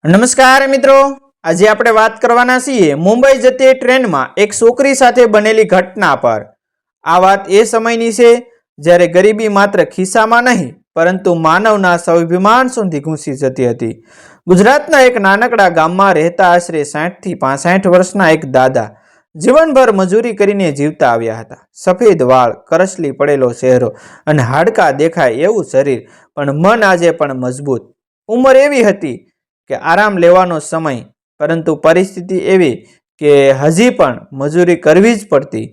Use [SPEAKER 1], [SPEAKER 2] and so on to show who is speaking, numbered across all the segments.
[SPEAKER 1] નમસ્કાર મિત્રો, આજે આપણે વાત કરવાના છીએ મુંબઈ જતી ટ્રેનમાં એક છોકરી સાથે બનેલી ઘટના પર। આ વાત એ સમયની છે જ્યારે ગરીબી માત્ર ખિસ્સામાં નહીં પરંતુ માનવના સ્વાભિમાન સુધી ઘૂસી જતી હતી। ગુજરાતના એક નાનકડા ગામમાં રહેતા આશરે 60 થી 65 વર્ષના એક દાદા જીવનભર મજૂરી કરીને જીવતા આવ્યા હતા। સફેદ વાળ, કરસલી પડેલો ચહેરો અને હાડકા દેખાય એવું શરીર, પણ મન આજે પણ મજબૂત। ઉંમર એવી હતી કે આરામ લેવાનો સમય, પરંતુ પરિસ્થિતિ એવી કે હજી પણ મજૂરી કરવી જ પડતી।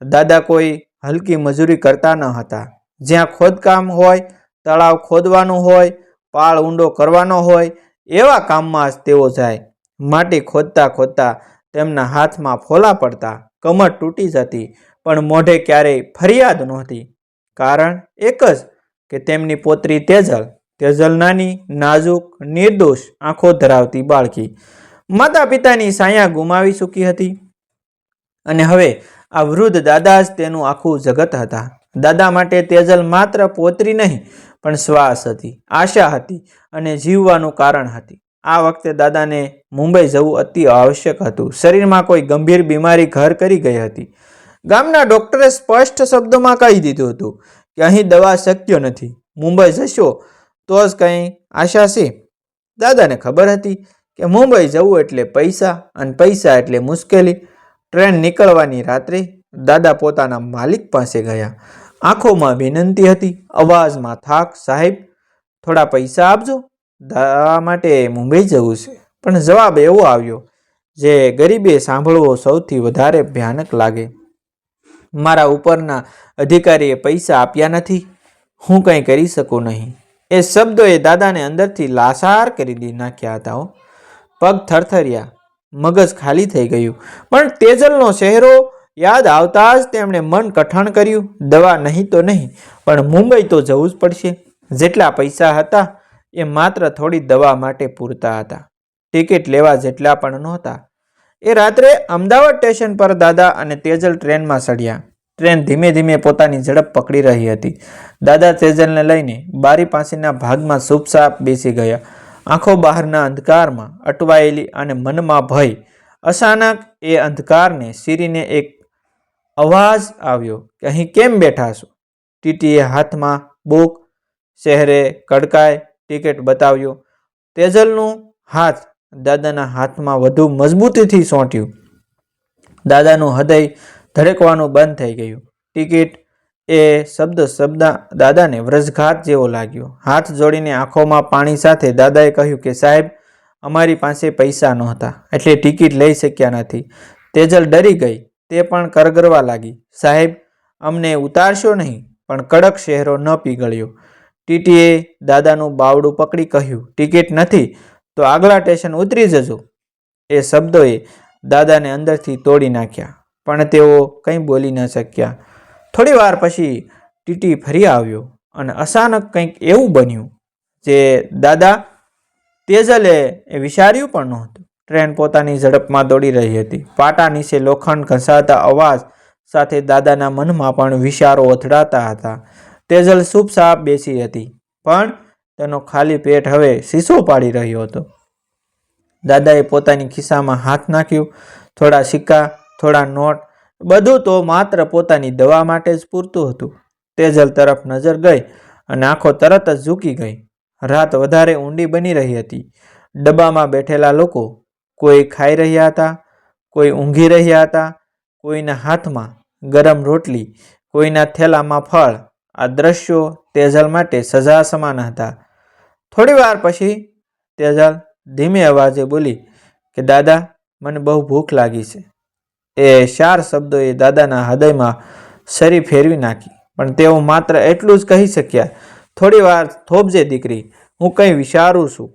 [SPEAKER 1] દાદા કોઈ હલકી મજૂરી કરતા ન હતા। જ્યાં ખોદકામ હોય, તળાવ ખોદવાનું હોય, પાળ ઊંડો કરવાનો હોય, એવા કામમાં જ તેઓ જાય। માટી ખોદતા ખોદતા તેમના હાથમાં ફોલા પડતા, કમર તૂટી જતી, પણ મોઢે ક્યારેય ફરિયાદ નહોતી। કારણ એક જ કે તેમની પોતરી તેજલ નાની, નાજુક, નિર્દોષ આંખો ધરાવતી બાળકી માતા પિતાની છાયા ગુમાવી ચૂકી હતી, અને હવે આ વૃદ્ધ દાદા જ તેનું આખું જગત હતા। દાદા માટે તેજલ માત્ર પોતરી નહીં પણ શ્વાસ હતી, આશા હતી અને જીવવાનું કારણ હતી। આ વખતે દાદાને મુંબઈ જવું અતિ આવશ્યક હતું। શરીરમાં કોઈ ગંભીર બીમારી ઘર કરી ગઈ હતી। ગામના ડોક્ટરે સ્પષ્ટ શબ્દોમાં કહી દીધું હતું કે અહીં દવા શક્ય નથી, મુંબઈ જશો તો જ કંઈ આશા છે। દાદાને ખબર હતી કે મુંબઈ જવું એટલે પૈસા, અને પૈસા એટલે મુશ્કેલી। ટ્રેન નીકળવાની રાત્રે દાદા પોતાના માલિક પાસે ગયા। આંખોમાં વિનંતી હતી, અવાજમાં થાક। સાહેબ, થોડા પૈસા આપજો, દવા માટે મુંબઈ જવું છે। પણ જવાબ એવો આવ્યો જે ગરીબે સાંભળવો સૌથી વધારે ભયાનક લાગે। મારા ઉપરના અધિકારીએ પૈસા આપ્યા નથી, હું કંઈ કરી શકું નહીં। એ શબ્દોએ દાદાને અંદરથી લાસાર કરી નાખ્યા હતા। પગ થરથર્યા, મગજ ખાલી થઈ ગયું। પણ તેજલનો ચહેરો યાદ આવતા જ તેમણે મન કઠણ કર્યું। દવા નહીં તો નહીં, પણ મુંબઈ તો જવું જ પડશે। જેટલા પૈસા હતા એ માત્ર થોડી દવા માટે પૂરતા હતા, ટિકિટ લેવા જેટલા પણ નહોતા। એ રાત્રે અમદાવાદ સ્ટેશન પર દાદા અને તેજલ ટ્રેનમાં ચડ્યા। ટ્રેન ધીમે ધીમે પોતાની ઝડપ પકડી રહી હતી। દાદા તેજલને લઈને બારી પાસેના ભાગમાં ચૂપચાપ બેસી ગયા, આંખો બહારના અંધકારમાં અટવાયેલી અને મનમાં ભય। અચાનક એ અંધકારને ચીરીને એક અવાજ આવ્યો કે અહીં કેમ બેઠા છો? ટીટીએ હાથમાં બુક, ચહેરે કડકાઈ, ટિકિટ બતાવ્યો। તેજલનું હાથ દાદાના હાથમાં વધુ મજબૂતીથી ચોંટ્યું। દાદાનું હૃદય ધડકવાનું બંધ થઈ ગયું। ટિકિટ, એ શબ્દ દાદાને વ્રજઘાત જેવો લાગ્યો। હાથ જોડીને આંખોમાં પાણી સાથે દાદાએ કહ્યું કે સાહેબ, અમારી પાસે પૈસા નહોતા એટલે ટિકિટ લઈ શક્યા નથી। તેજલ ડરી ગઈ, તે પણ કરગરવા લાગી। સાહેબ, અમને ઉતારશો નહીં? પણ કડક ચહેરો ન પીગળ્યો। ટીટીએ દાદાનું બાવડું પકડી કહ્યું, ટિકિટ નથી તો આગલા સ્ટેશન ઉતરી જજો। એ શબ્દોએ દાદાને અંદરથી તોડી નાખ્યા, પણ તેઓ કંઈ બોલી ન શક્યા। થોડી વાર પછી ટીટી ફરી આવ્યો અને અચાનક કંઈક એવું બન્યું જે દાદા તેજલે વિચાર્યું પણ નહોતું। ટ્રેન પોતાની ઝડપમાં દોડી રહી હતી। પાટા નીચે લોખંડ ઘસાતા અવાજ સાથે દાદાના મનમાં પણ વિચારો અથડાતા હતા। તેજલ ચૂપચાપ બેસી હતી, પણ તેનો ખાલી પેટ હવે શીશો પાડી રહ્યો હતો। દાદાએ પોતાની ખિસ્સામાં હાથ નાખ્યું। થોડા સિક્કા, થોડા નોટ, બધું તો માત્ર પોતાની દવા માટે જ પૂરતું હતું। તેજલ તરફ નજર ગઈ અને આંખો તરત જ ઝૂકી ગઈ। રાત વધારે ઊંડી બની રહી હતી। ડબ્બામાં બેઠેલા લોકો, કોઈ ખાઈ રહ્યા હતા, કોઈ ઊંઘી રહ્યા હતા, કોઈના હાથમાં ગરમ રોટલી, કોઈના થેલામાં ફળ। આ દ્રશ્યો તેજલ માટે સજા સમાન હતા। થોડી વાર પછી તેજલ ધીમે અવાજે બોલી કે દાદા, મને બહુ ભૂખ લાગી છે। એ 4 શબ્દોએ દાદાના હૃદયમાં છરી ફેરવી નાખી, પણ તેઓ માત્ર એટલું જ કહી શક્યા, થોડી વાર થોભજે દીકરી, હું કંઈ વિચારું છું।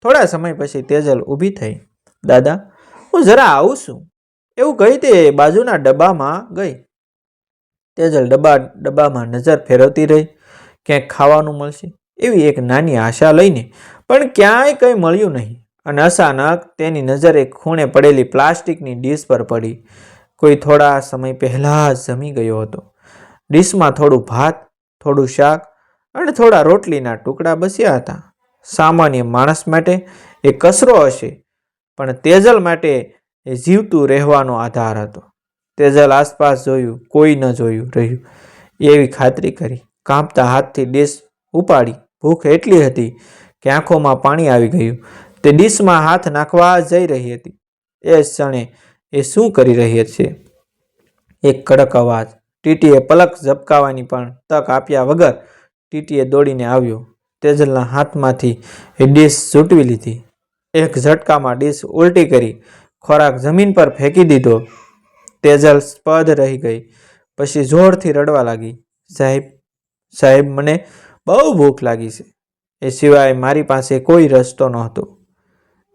[SPEAKER 1] થોડા સમય પછી તેજલ ઊભી થઈ। દાદા, હું જરા આવું છું, એવું કહી તે બાજુના ડબ્બામાં ગઈ। તેજલ ડબ્બામાં નજર ફેરવતી રહી, ક્યાંક ખાવાનું મળશે એવી એક નાની આશા લઈને, પણ ક્યાંય કંઈ મળ્યું નહીં। અને અચાનક તેની નજર એક ખૂણે પડેલી પ્લાસ્ટિકની ડીશ પર પડી। કોઈ થોડા સમય પહેલાં જ જમી ગયો હતો। ડીશમાં થોડું ભાત, થોડું શાક અને થોડા રોટલીના ટુકડા બચ્યા હતા। સામાન્ય માણસ માટે એ કચરો હશે, પણ તેજલ માટે એ જીવતું રહેવાનો આધાર હતો. તેજલ આસપાસ જોયું, કોઈ ન જોયું રહ્યું એવી ખાતરી કરી. કાંપતા હાથથી ડીશ ઉપાડી. ભૂખ એટલી હતી કે આંખોમાં પાણી આવી ગયું. તે ડીશમાં હાથ નાખવા જઈ રહી હતી. એ ક્ષણે એ શું કરી રહી છે? એક કડક અવાજ. ટીટીએ પલક ઝબકાવવાની પણ તક આપ્યા વગર ટીટીએ દોડીને આવ્યો. તેજલના હાથમાંથી એ ડીશ ઝૂંટવી લીધી. એક ઝટકામાં ડીશ ઉલટી કરી ખોરાક જમીન પર ફેંકી દીધો. તેજલ સ્પધ રહી ગઈ. પછી જોરથી રડવા લાગી. સાહેબ, સાહેબ, મને બહુ ભૂખ લાગી છે. એ સિવાય મારી પાસે કોઈ રસ્તો નહોતો.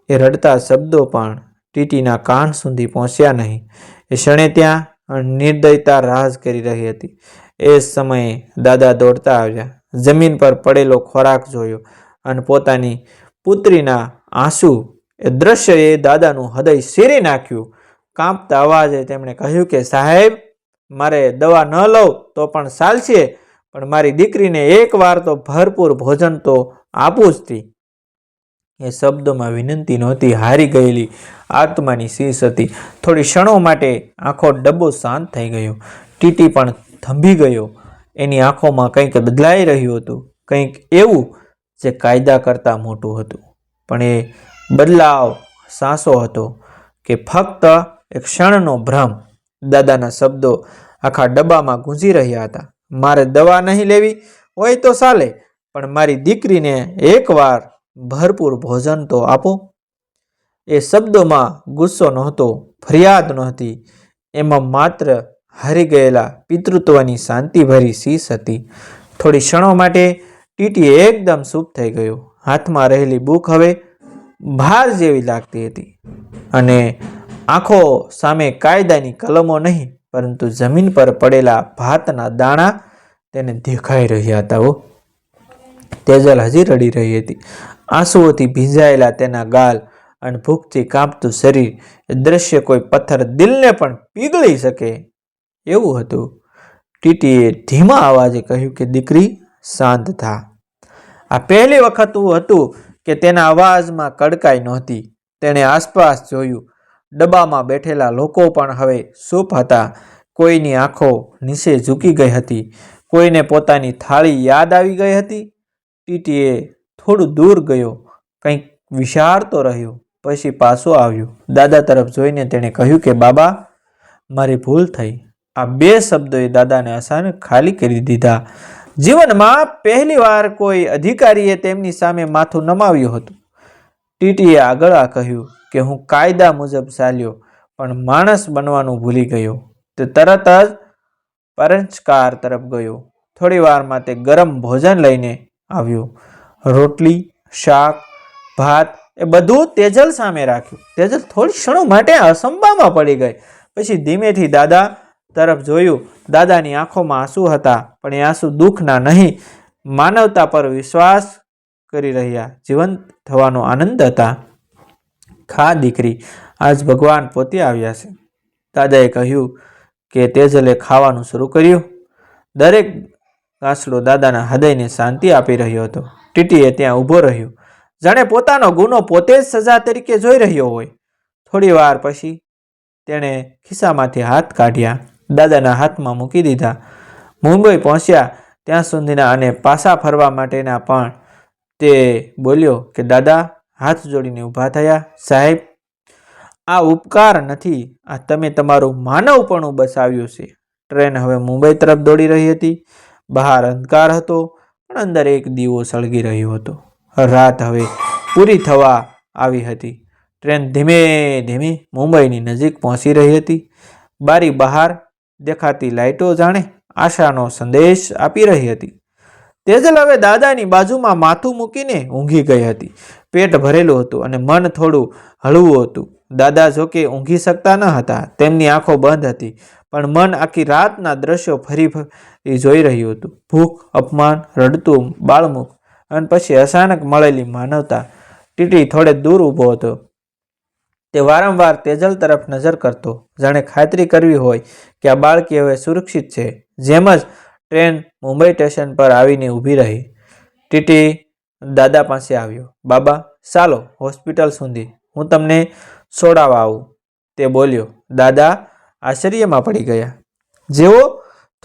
[SPEAKER 1] એ રડતા શબ્દો પણ ટીટીના કાન સુધી પહોંચ્યા નહીં. એ ક્ષણે ત્યાં નિર્દયતા રાજ કરી રહી હતી. એ સમયે દાદા દોડતા આવ્યા, જમીન પર પડેલો ખોરાક જોયો અને પોતાની પુત્રીના આંસુ. એ દ્રશ્યએ દાદાનું હૃદય શીરી નાખ્યું. કાંપતા અવાજે તેમણે કહ્યું કે સાહેબ, મારે દવા ન લઉં તો પણ ચાલશે, પણ મારી દીકરીને એકવાર તો ભરપૂર ભોજન તો આપવું જ હતી. એ શબ્દોમાં વિનંતી નહોતી, હારી ગયેલી આત્માની શીશ હતી. થોડી ક્ષણો માટે આખો ડબ્બો શાંત થઈ ગયો. ટીટી પણ થંભી ગયો. એની આંખોમાં કંઈક બદલાઈ રહ્યું હતું, કંઈક એવું જે કાયદા કરતાં મોટું હતું. પણ એ બદલાવ સાસો હતો કે ફક્ત એક ક્ષણનો ભ્રમ? દાદાના શબ્દો આખા ડબ્બામાં ગૂંજી રહ્યા હતા. મારે દવા નહીં લેવી હોય તો ચાલે, પણ મારી દીકરીને એકવાર ભરપૂર ભોજન તો આપો. એ શબ્દોમાં ગુસ્સો નહોતો, ફરિયાદ નહોતી, એમાં માત્ર હારી ગયેલા પિતૃત્વની શાંતિભરી શીશ હતી. થોડી ક્ષણો માટે ટીટી એકદમ ચૂપ થઈ ગયો. હાથમાં રહેલી બુક હવે ભાર જેવી લાગતી હતી અને આંખો સામે કાયદાની કલમો નહીં, પરંતુ જમીન પર પડેલા ભાતના દાણા તેને દેખાઈ રહ્યા હતા. તેજલ હજી રડી રહી હતી. આંસુઓથી ભીંજાયેલા તેના ગાલ અને ભૂખથી કાંપતું શરીર. એ દ્રશ્ય કોઈ પથ્થર દિલને પણ પીગળી શકે એવું હતું. ટીટીએ ધીમા અવાજે કહ્યું કે દીકરી, શાંત થા. આ પહેલી વખત હતું કે તેના અવાજમાં કડકાઈ નહોતી. તેણે આસપાસ જોયું. ડબ્બામાં બેઠેલા લોકો પણ હવે ચૂપ હતા. કોઈની આંખો નીચે ઝૂકી ગઈ હતી, કોઈને પોતાની થાળી યાદ આવી ગઈ હતી. ટીટીએ થોડું દૂર ગયો, કંઈક વિચારતો રહ્યો, પછી પાછો આવ્યો. દાદા તરફ જોઈને તેણે કહ્યું કે બાબા, મારી ભૂલ થઈ. આ બે શબ્દોએ દાદાને અચાનક ખાલી કરી દીધા. જીવનમાં પહેલીવાર કોઈ અધિકારીએ તેમની સામે માથું નમાવ્યું હતું. ટીટીએ આગળ કહ્યું કે હું કાયદા મુજબ ચાલ્યો, પણ માણસ બનવાનું ભૂલી ગયો. તે તરત જ પંચકાર તરફ ગયો. થોડી વારમાં તે ગરમ ભોજન લઈને આવ્યો. રોટલી, શાક, ભાત, એ બધું તેજલ સામે રાખ્યું. તેજલ થોડી ક્ષણો માટે અસંભામાં પડી ગઈ. પછી ધીમેથી દાદા તરફ જોયું. દાદાની આંખોમાં આંસુ હતા, પણ એ આંસુ દુઃખના નહીં, માનવતા પર વિશ્વાસ કરી રહ્યા જીવંત થવાનો આનંદ હતા. ખા દીકરી, આજ ભગવાન પોતે આવ્યા છે. દાદાએ કહ્યું કે તેજલે ખાવાનું શરૂ કર્યું. દરેક ગાંસડો દાદાના હૃદયને શાંતિ આપી રહ્યો હતો. ટીટીએ ત્યાં ઊભો રહ્યો, જાણે પોતાનો ગુનો પોતે જ સજા તરીકે જોઈ રહ્યો હોય. થોડી વાર પછી તેણે ખિસ્સામાંથી હાથ કાઢ્યા, દાદાના હાથમાં મૂકી દીધા. મુંબઈ પહોંચ્યા ત્યાં સુધીના અને પાછા ફરવા માટેના પણ તે બોલ્યો કે દાદા હાથ જોડીને ઊભા થયા. સાહેબ, આ ઉપકાર નથી, આ તમે તમારું માનવપણું બસાવ્યું છે. ટ્રેન હવે મુંબઈ તરફ દોડી રહી હતી. બહાર અંધકાર હતો, પણ અંદર એક દીવો સળગી રહ્યો હતો. રાત હવે પૂરી થવા આવી હતી. ટ્રેન ધીમે ધીમે મુંબઈની નજીક પહોંચી રહી હતી. બારી બહાર દેખાતી લાઇટો જાણે આશાનો સંદેશ આપી રહી હતી. તેજલ હવે દાદાની બાજુમાં માથું મૂકીને ઊંઘી ગઈ હતી. પેટ ભરેલું હતું અને મન થોડું હળવું હતું. દાદા જોકે ઊંઘી શકતા ન હતા, તેમની આંખો બંધ હતી, પણ મન આખી રાતના દ્રશ્યો ફરી ફરી જોઈ રહ્યું હતું. ભૂખ, અપમાન, રડતું બાળમુખ અને પછી અચાનક મળેલી માનવતા. ટીટી થોડે દૂર ઊભો હતો. તે વારંવાર તેજલ તરફ નજર કરતો, જાણે ખાતરી કરવી હોય કે આ બાળકી હવે સુરક્ષિત છે. જેમ જ ટ્રેન મુંબઈ સ્ટેશન પર આવીને ઊભી રહી. ટીટી દાદા પાસે આવ્યો. બાબા, ચાલો હોસ્પિટલ સુધી હું તમને છોડાવવા આવું, તે બોલ્યો. દાદા આશ્ચર્યમાં પડી ગયા. જેઓ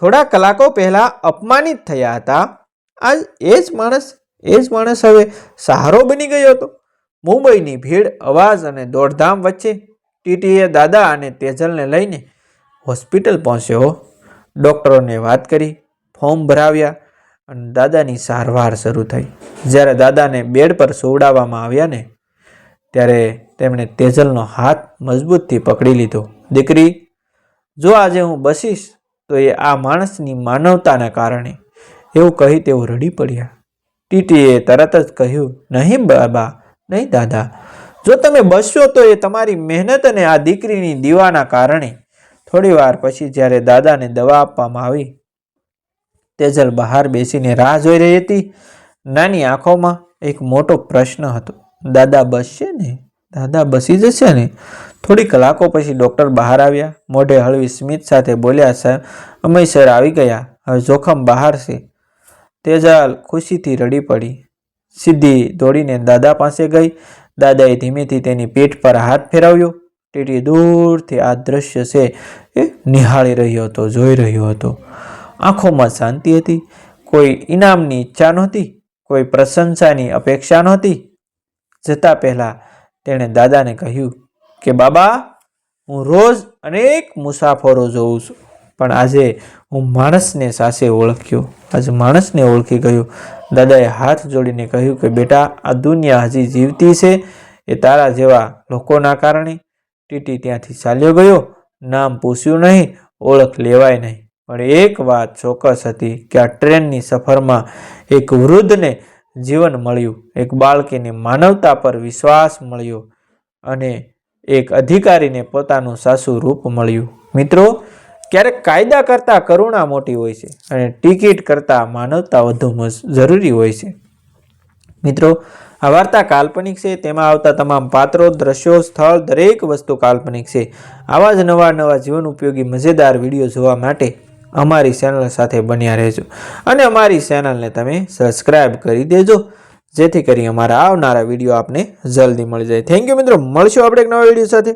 [SPEAKER 1] થોડા કલાકો પહેલા અપમાનિત થયા હતા, આજ એ જ માણસ હવે સહારો બની ગયો હતો. મુંબઈની ભીડ, અવાજ અને દોડધામ વચ્ચે ટીટીએ દાદા અને તેજલને લઈને હોસ્પિટલ પહોંચ્યો. ડૉક્ટરોને વાત કરી, ફોર્મ ભરાવ્યા અને દાદાની સારવાર શરૂ થઈ. જ્યારે દાદાને બેડ પર સુવડાવવામાં આવ્યા ને ત્યારે તેમણે તેજલનો હાથ મજબૂતથી પકડી લીધો. દીકરી, જો આજે હું બચીશ તો એ આ માણસની માનવતાના કારણે, એવું કહી તેઓ રડી પડ્યા. ટીટીએ તરત જ કહ્યું, નહીં બાબા, નહીં દાદા, જો તમે બચશો તો એ તમારી મહેનત અને આ દીકરીની દીવાના કારણે. થોડી વાર પછી જ્યારે દાદાને દવા આપવામાં આવી, તેજલ બહાર બેસીને રાહ જોઈ રહી હતી. નાની આંખોમાં એક મોટો પ્રશ્ન હતો. દાદા બચશે ને? દાદા બચી જશે ને? થોડી કલાકો પછી ડૉક્ટર બહાર આવ્યા. મોઢે હળવી સ્મિત સાથે બોલ્યા, સમયસર આવી ગયા, હવે જોખમ બહાર છે. તેજલ ખુશીથી રડી પડી. સીધી દોડીને દાદા પાસે ગઈ. દાદાએ ધીમેથી તેની પીઠ પર હાથ ફેરવ્યો. ટીટી દૂરથી આ દ્રશ્ય છે એ નિહાળી રહ્યો હતો, જોઈ રહ્યો હતો. આંખોમાં શાંતિ હતી. કોઈ ઇનામની ઈચ્છા નહોતી, કોઈ પ્રશંસાની અપેક્ષા નહોતી. જતા પહેલા તેણે દાદાને કહ્યું કે બાબા, હું રોજ અનેક મુસાફરો જોઉં છું, પણ આજે હું માણસને સાચે ઓળખ્યો. આજે માણસને ઓળખી ગયો. દાદાએ હાથ જોડીને કહ્યું કે બેટા, આ દુનિયા હજી જીવતી છે એ તારા જેવા લોકોના કારણે. ટીટી ત્યાંથી ચાલ્યો ગયો. નામ પૂછ્યું નહીં, ઓળખ લેવાય નહીં. પણ એક વાત ચોક્કસ હતી કે આ ટ્રેનની સફરમાં એક વૃદ્ધને જીવન મળ્યું, એક બાળકીને માનવતા પર વિશ્વાસ મળ્યો અને એક અધિકારીને પોતાનું સાચું રૂપ મળ્યું. મિત્રો, ક્યારેક કાયદા કરતાં કરુણા મોટી હોય છે અને ટિકિટ કરતાં માનવતા વધુ જરૂરી હોય છે. મિત્રો, આ વાર્તા કાલ્પનિક છે. તેમાં આવતા તમામ પાત્રો, દ્રશ્યો, સ્થળ, દરેક વસ્તુ કાલ્પનિક છે. આવા જ નવા જીવન ઉપયોગી મજેદાર વિડીયો જોવા માટે અમારી ચેનલ સાથે બન્યા રહેજો અને અમારી ચેનલને તમે સબસ્ક્રાઈબ કરી દેજો, જેથી કરી અમારા આવનારા વિડીયો આપને જલ્દી મળી જાય. થેન્ક યુ મિત્રો. મળશું આપણે એક નવા વિડીયો સાથે.